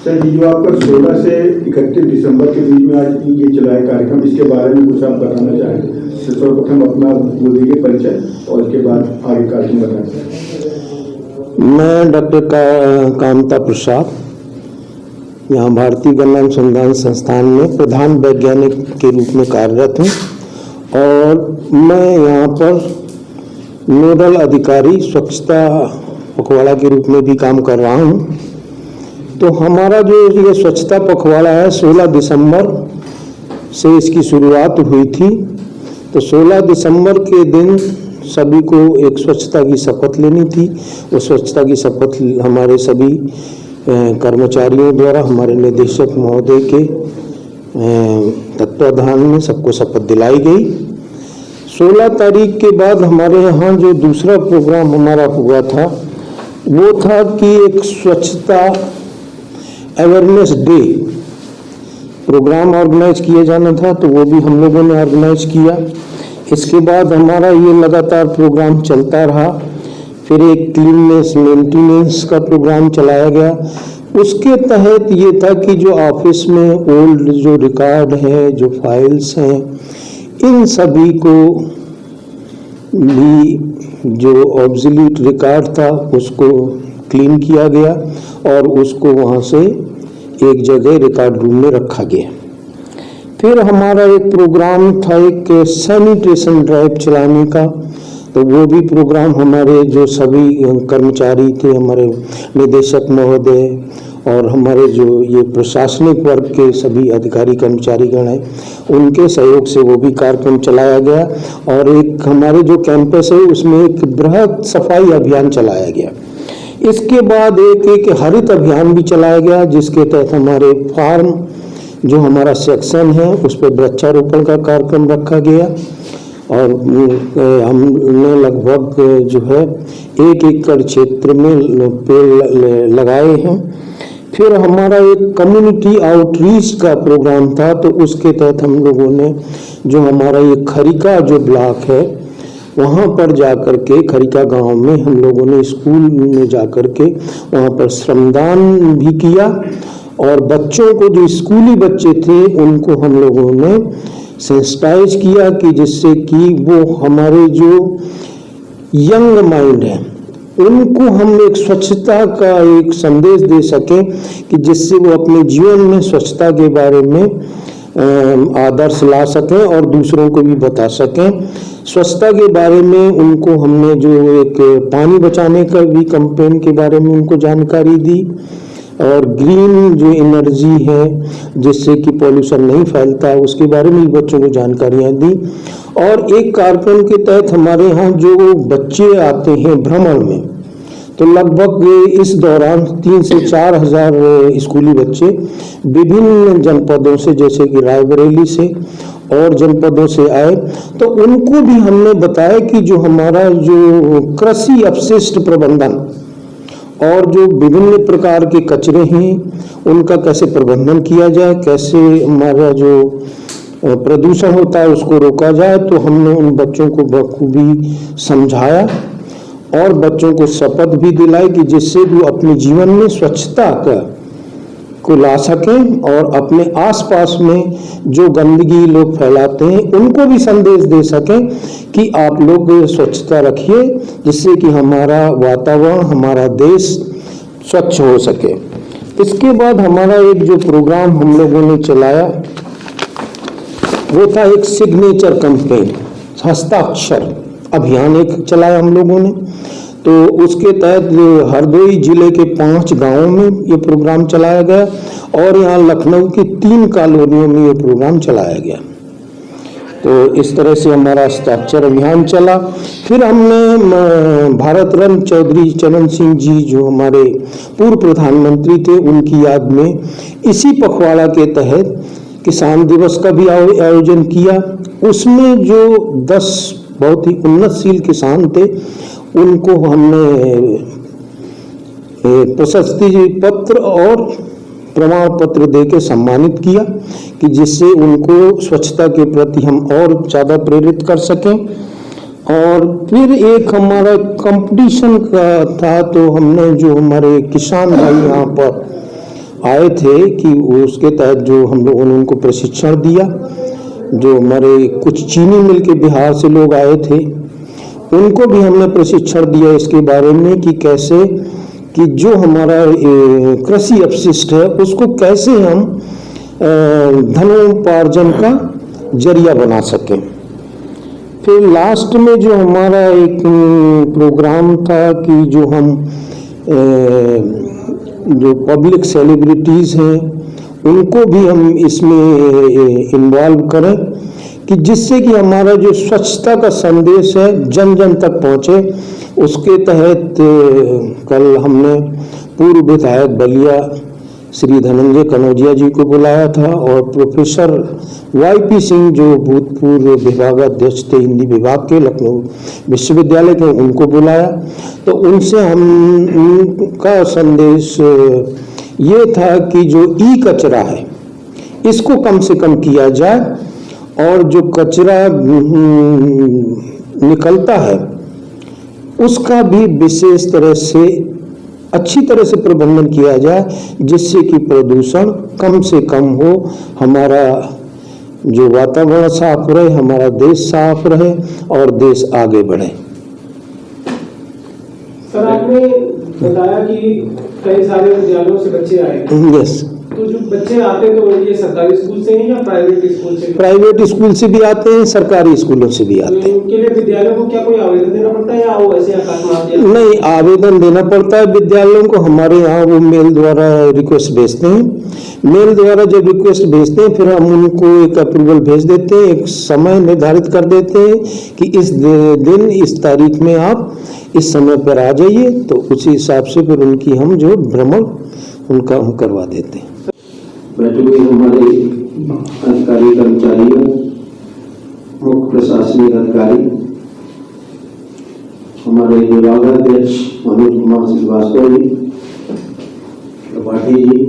Sir, ये जो आपका 16 से 31 दिसंबर के बीच में आज ये चलाया कार्यक्रम, इसके बारे में कुछ आप बताना चाहेंगे? सर्वप्रथम अपना बोल दीजिए परिचय और उसके बाद आगे कार्यक्रम बताएं। मैं डॉक्टर कामता प्रसाद यहाँ भारतीय गन्ना अनुसंधान संस्थान में प्रधान वैज्ञानिक के रूप में कार्यरत हूँ और मैं यहाँ पर नोडल अधिकारी स्वच्छता पखवाड़ा के रूप में भी काम कर रहा हूँ। तो हमारा जो ये स्वच्छता पखवाड़ा है 16 दिसंबर से इसकी शुरुआत हुई थी। तो 16 दिसंबर के दिन सभी को एक स्वच्छता की शपथ लेनी थी। वो स्वच्छता की शपथ हमारे सभी कर्मचारियों द्वारा हमारे निदेशक महोदय के तत्वाधान में सबको शपथ दिलाई गई। 16 तारीख के बाद हमारे यहाँ जो दूसरा प्रोग्राम हमारा हुआ था वो था कि एक स्वच्छता अवेयरनेस डे प्रोग्राम ऑर्गेनाइज किया जाना था, तो वो भी हम लोगों ने ऑर्गेनाइज किया। इसके बाद हमारा ये लगातार प्रोग्राम चलता रहा। फिर एक क्लीननेस मेंटेनेंस का प्रोग्राम चलाया गया। उसके तहत ये था कि जो ऑफिस में ओल्ड जो रिकॉर्ड है, जो फाइल्स हैं, इन सभी को भी जो ऑब्सोल्यूट रिकॉर्ड था उसको क्लीन किया गया और उसको वहाँ से एक जगह रिकॉर्ड रूम में रखा गया। फिर हमारा एक प्रोग्राम था एक सैनिटेशन ड्राइव चलाने का। तो वो भी प्रोग्राम हमारे जो सभी कर्मचारी थे, हमारे निदेशक महोदय और हमारे जो ये प्रशासनिक वर्ग के सभी अधिकारी कर्मचारीगण हैं, उनके सहयोग से वो भी कार्यक्रम चलाया गया। और एक हमारे जो कैंपस है उसमें एक बृहद सफाई अभियान चलाया गया। इसके बाद एक हरित अभियान भी चलाया गया, जिसके तहत हमारे फार्म जो हमारा सेक्शन है उस पर वृक्षारोपण का कार्यक्रम रखा गया और हमने लगभग जो है 1 एकड़ क्षेत्र में पेड़ लगाए हैं। फिर हमारा एक कम्युनिटी आउटरीच का प्रोग्राम था, तो उसके तहत हम लोगों ने जो हमारा ये खरिका जो ब्लॉक है वहाँ पर जाकर के खरिका गांव में हम लोगों ने स्कूल में जाकर के वहाँ पर श्रमदान भी किया और बच्चों को जो स्कूली बच्चे थे उनको हम लोगों ने सेंसिटाइज किया कि जिससे कि वो हमारे जो यंग माइंड है उनको हम एक स्वच्छता का एक संदेश दे सकें कि जिससे वो अपने जीवन में स्वच्छता के बारे में आदर्श ला सकें और दूसरों को भी बता सकें। स्वच्छता के बारे में उनको हमने जो एक पानी बचाने का भी कैंपेन के बारे में उनको जानकारी दी और ग्रीन जो एनर्जी है जिससे कि पॉल्यूशन नहीं फैलता उसके बारे में बच्चों को जानकारियाँ दी। और एक कार्यक्रम के तहत हमारे यहाँ जो बच्चे आते हैं भ्रमण में, तो लगभग इस दौरान 3 से 4 हज़ार स्कूली बच्चे विभिन्न जनपदों से जैसे कि रायबरेली से और जनपदों से आए। तो उनको भी हमने बताया कि जो हमारा जो कृषि अपशिष्ट प्रबंधन और जो विभिन्न प्रकार के कचरे हैं उनका कैसे प्रबंधन किया जाए, कैसे हमारा जो प्रदूषण होता है उसको रोका जाए। तो हमने उन बच्चों को बखूबी समझाया और बच्चों को शपथ भी दिलाई कि जिससे वो अपने जीवन में स्वच्छता को ला सकें और अपने आसपास में जो गंदगी लोग फैलाते हैं उनको भी संदेश दे सकें कि आप लोग स्वच्छता रखिए जिससे कि हमारा वातावरण, हमारा देश स्वच्छ हो सके। इसके बाद हमारा एक जो प्रोग्राम हम लोगों ने चलाया वो था एक सिग्नेचर कैंपेन, हस्ताक्षर अभियान एक चलाया हम लोगों ने। तो उसके तहत हरदोई जिले के 5 गांवों में ये प्रोग्राम चलाया गया और यहाँ लखनऊ की 3 कॉलोनियों में ये प्रोग्राम चलाया गया। तो इस तरह से हमारा हस्ताक्षर अभियान चला। फिर हमने भारत रत्न चौधरी चरण सिंह जी जो हमारे पूर्व प्रधानमंत्री थे उनकी याद में इसी पखवाड़ा के तहत किसान दिवस का भी आयोजन किया। उसमें जो 10 बहुत ही उन्नतशील किसान थे उनको हमने प्रशस्ति पत्र और प्रमाण पत्र देके सम्मानित किया कि जिससे उनको स्वच्छता के प्रति हम और ज़्यादा प्रेरित कर सकें। और फिर एक हमारा कंपटीशन का था, तो हमने जो हमारे किसान भाई यहाँ पर आए थे कि उसके तहत जो हम लोगों ने उनको प्रशिक्षण दिया। जो हमारे कुछ चीनी मिल के बिहार से लोग आए थे उनको भी हमने प्रशिक्षण दिया इसके बारे में कि कैसे कि जो हमारा कृषि अपशिष्ट है उसको कैसे हम धनोपार्जन का जरिया बना सकें। फिर लास्ट में जो हमारा एक प्रोग्राम था कि जो हम जो पब्लिक सेलिब्रिटीज़ हैं उनको भी हम इसमें इन्वॉल्व करें कि जिससे कि हमारा जो स्वच्छता का संदेश है जन जन तक पहुँचे। उसके तहत कल हमने पूर्व विधायक बलिया श्री धनंजय कनौजिया जी को बुलाया था और प्रोफेसर YP सिंह जो भूतपूर्व विभागाध्यक्ष थे हिंदी विभाग के लखनऊ विश्वविद्यालय के, उनको बुलाया। तो उनसे हम उनका संदेश ये था कि जो ई कचरा है इसको कम से कम किया जाए और जो कचरा निकलता है उसका भी विशेष तरह से अच्छी तरह से प्रबंधन किया जाए जिससे कि प्रदूषण कम से कम हो, हमारा जो वातावरण साफ रहे, हमारा देश साफ रहे और देश आगे बढ़े। सर आपने बताया कि कई सारे विद्यालयों से बच्चे आए। यस। तो जो बच्चे आते हैं तो ये सरकारी स्कूल से हैं या प्राइवेट स्कूल से? प्राइवेट स्कूल से भी आते हैं, सरकारी स्कूलों से भी आते हैं। तो इनके लिए विद्यालयों को क्या कोई आवेदन देना पड़ता है या वो ऐसे अकादमी? नहीं, आवेदन देना पड़ता है विद्यालयों को। हमारे यहाँ वो मेल द्वारा रिक्वेस्ट भेजते हैं। मेल द्वारा जब रिक्वेस्ट भेजते हैं फिर हम उनको एक अप्रूवल भेज देते हैं, एक समय निर्धारित कर देते हैं कि इस दिन इस तारीख में आप इस समय पर आ जाइए। तो उसी हिसाब से फिर उनकी हम जो भ्रमण उनका हम करवा देते हैं। बैठे हुए हमारे अधिकारी कर्मचारियों, मुख्य प्रशासनिक अधिकारी, हमारे विभागाध्यक्ष मनोज कुमार श्रीवास्तव जी, त्रिपाठी जी।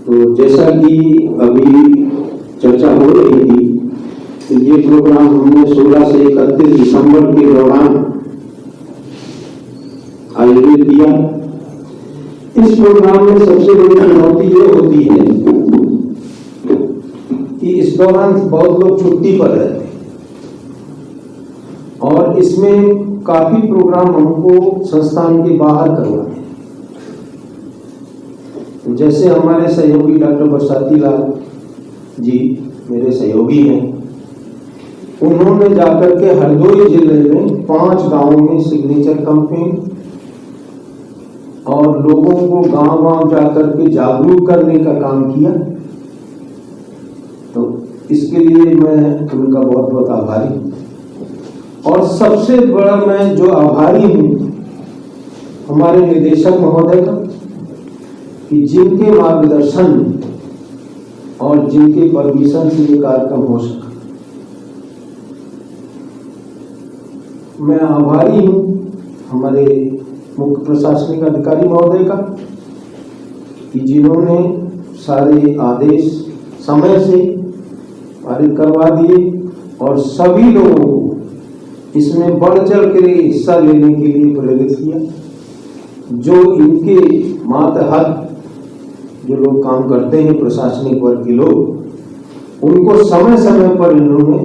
तो जैसा कि अभी चर्चा हो रही थी तो ये प्रोग्राम हमने 16 से 31 दिसंबर के दौरान आयोजित किया। इस प्रोग्राम में सबसे बड़ी चुनौती ये होती है कि इस दौरान बहुत लोग छुट्टी पर रहते हैं और इसमें काफी प्रोग्राम हमको संस्थान के बाहर करवाने हैं। जैसे हमारे सहयोगी डॉक्टर बरसाती लाल जी मेरे सहयोगी हैं, उन्होंने जाकर के हरदोई जिले में 5 गांवों में सिग्नेचर कैंपेन और लोगों को गांव-गांव जाकर के जागरूक करने का काम किया। तो इसके लिए मैं उनका बहुत बहुत आभारी हूं। और सबसे बड़ा मैं जो आभारी हूं हमारे निदेशक महोदय का कि जिनके मार्गदर्शन और जिनके परमिशन से ये कार्यक्रम हो सका। मैं आभारी हूं हमारे मुख्य प्रशासनिक अधिकारी महोदय का कि जिन्होंने सारे आदेश समय से पारित करवा दिए और सभी लोगों को इसमें बढ़ चढ़ कर हिस्सा लेने के लिए प्रेरित किया। जो इनके मातहत जो लोग काम करते हैं प्रशासनिक वर्ग के लोग, उनको समय समय पर इन्होंने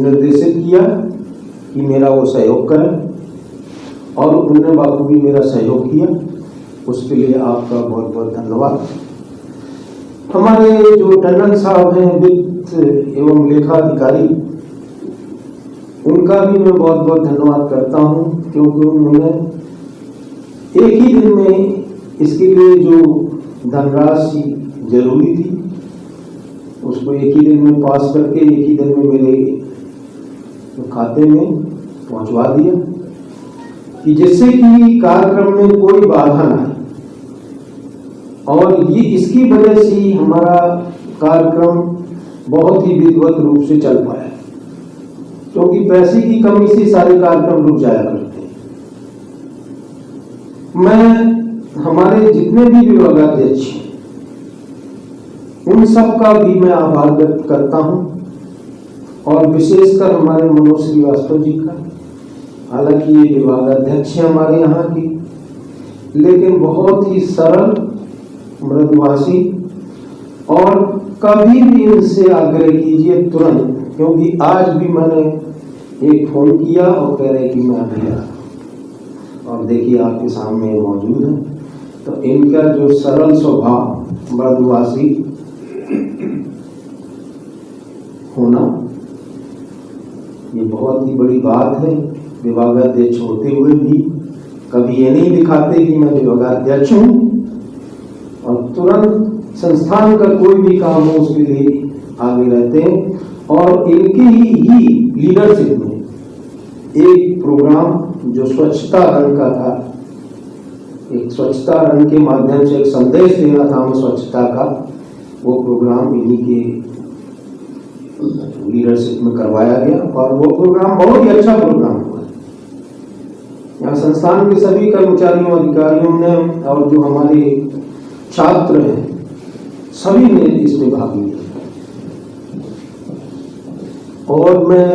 निर्देशित किया कि मेरा वो सहयोग करें और उन्होंने बाखूबी मेरा सहयोग किया। उसके लिए आपका बहुत बहुत धन्यवाद। हमारे जो टंडन साहब हैं वित्त एवं लेखा अधिकारी, उनका भी मैं बहुत बहुत धन्यवाद करता हूं क्योंकि उन्होंने एक ही दिन में इसके लिए जो धनराशि जरूरी थी उसको एक ही दिन में पास करके एक ही दिन में मेरे खाते में पहुंचवा दिया कि जिससे कि कार्यक्रम में कोई बाधा न आए। और ये इसकी वजह से ही हमारा कार्यक्रम बहुत ही विधिवत रूप से चल पाया, क्योंकि पैसे की कमी से सारे कार्यक्रम रुक जाया करते हैं। मैं हमारे जितने भी विभागाध्यक्ष उन सब का भी मैं आभार व्यक्त करता हूं और विशेषकर हमारे मनोज श्रीवास्तव जी का। हालांकि ये विभागाध्यक्ष हैं हमारे यहाँ की, लेकिन बहुत ही सरल, मृदुभाषी, और कभी भी इनसे आग्रह कीजिए तुरंत, क्योंकि आज भी मैंने एक फोन किया और कह रहे कि मैं अभी आ, और देखिए आपके सामने मौजूद है। तो इनका जो सरल स्वभाव, मृदुभाषी होना, ये बहुत ही बड़ी बात है। विभागाध्यक्ष होते हुए भी कभी ये नहीं दिखाते कि मैं विभागाध्यक्ष हूँ, और तुरंत संस्थान का कोई भी काम हो उसके लिए आगे रहते हैं। और इनकी ही लीडरशिप में एक प्रोग्राम जो स्वच्छता रन का था, एक स्वच्छता रन के माध्यम से एक संदेश देना था हमें स्वच्छता का, वो प्रोग्राम इन्हीं के लीडरशिप में करवाया गया, और वो प्रोग्राम बहुत ही अच्छा प्रोग्राम हुआ। यहाँ संस्थान के सभी कर्मचारियों, अधिकारियों ने और जो हमारे छात्र हैं सभी ने इसमें भाग लिया, और मैं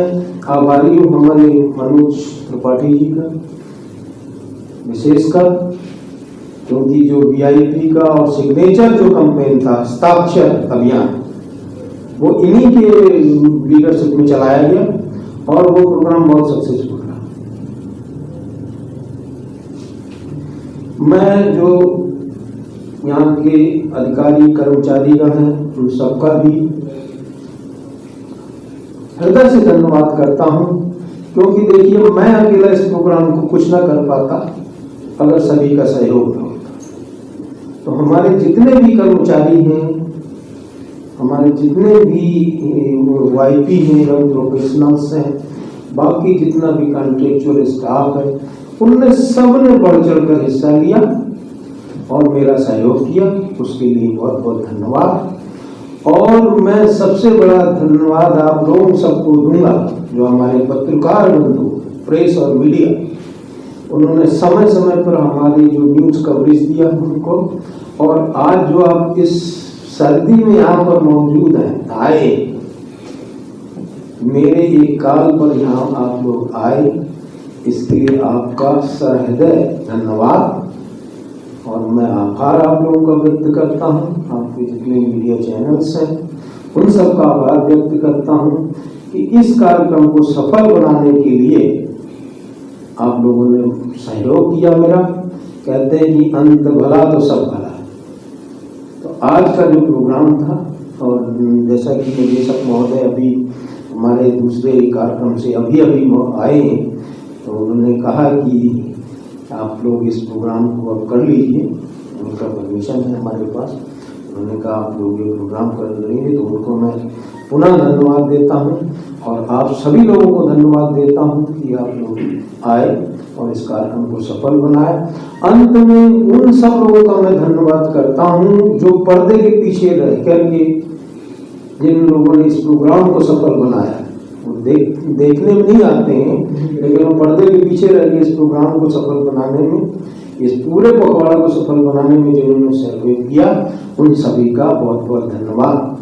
आभारी हूँ हमारे मनोज त्रिपाठी जी का विशेषकर, क्योंकि जो VIP का और सिग्नेचर जो कैंपेन था, हस्ताक्षर अभियान, वो इन्हीं के लीडरशिप में चलाया गया, और वो प्रोग्राम बहुत सक्सेसफुल रहा। मैं जो यहाँ के अधिकारी कर्मचारीगण हैं उन सबका भी हृदय से धन्यवाद करता हूँ, क्योंकि देखिए मैं अकेला इस प्रोग्राम को कुछ ना कर पाता अगर सभी का सहयोग न होता। तो हमारे जितने भी कर्मचारी हैं, हमारे जितने भी YP हैं, यंग प्रोफेशनल्स हैं, बाकी जितना भी कॉन्ट्रेक्चुअल स्टाफ है, उनने सबने बढ़ चढ़ कर हिस्सा लिया और मेरा सहयोग किया, उसके लिए बहुत बहुत धन्यवाद। और मैं सबसे बड़ा धन्यवाद आप लोगों सबको दूंगा, जो हमारे पत्रकार बंधु, प्रेस और मीडिया, उन्होंने समय समय पर हमारी जो न्यूज कवरेज दिया उनको, और आज जो आप इस सर्दी में यहाँ पर मौजूद हैं, आए, मेरे एक काल पर यहाँ आप लोग आए, इसके लिए आपका सहृदय धन्यवाद। और मैं आभार आप लोगों का व्यक्त करता हूँ, आपके जितने मीडिया चैनल्स हैं उन सब का आभार व्यक्त करता हूँ कि इस कार्यक्रम को सफल बनाने के लिए आप लोगों ने सहयोग किया मेरा। कहते हैं कि अंत भला तो सब भला। तो आज का जो प्रोग्राम था, और जैसा कि निदेशक महोदय अभी हमारे दूसरे कार्यक्रम से अभी आए हैं, तो उन्होंने कहा कि आप लोग इस प्रोग्राम को अब कर लीजिए, उनका परमिशन है हमारे पास। उन्होंने कहा आप लोग ये प्रोग्राम कर लेंगे, तो उनको मैं पुनः धन्यवाद देता हूँ, और आप सभी लोगों को धन्यवाद देता हूँ कि आप लोग आए और इस कार्यक्रम को सफल बनाए। अंत में उन सब लोगों का मैं धन्यवाद करता हूँ जो पर्दे के पीछे रह करके, जिन लोगों ने इस प्रोग्राम को सफल बनाया। वो देखने में नहीं आते हैं, लेकिन वो पर्दे के पीछे रह के इस प्रोग्राम को सफल बनाने में, इस पूरे पखवाड़ा को सफल बनाने में जिन्होंने सहयोग किया, उन सभी का बहुत बहुत धन्यवाद।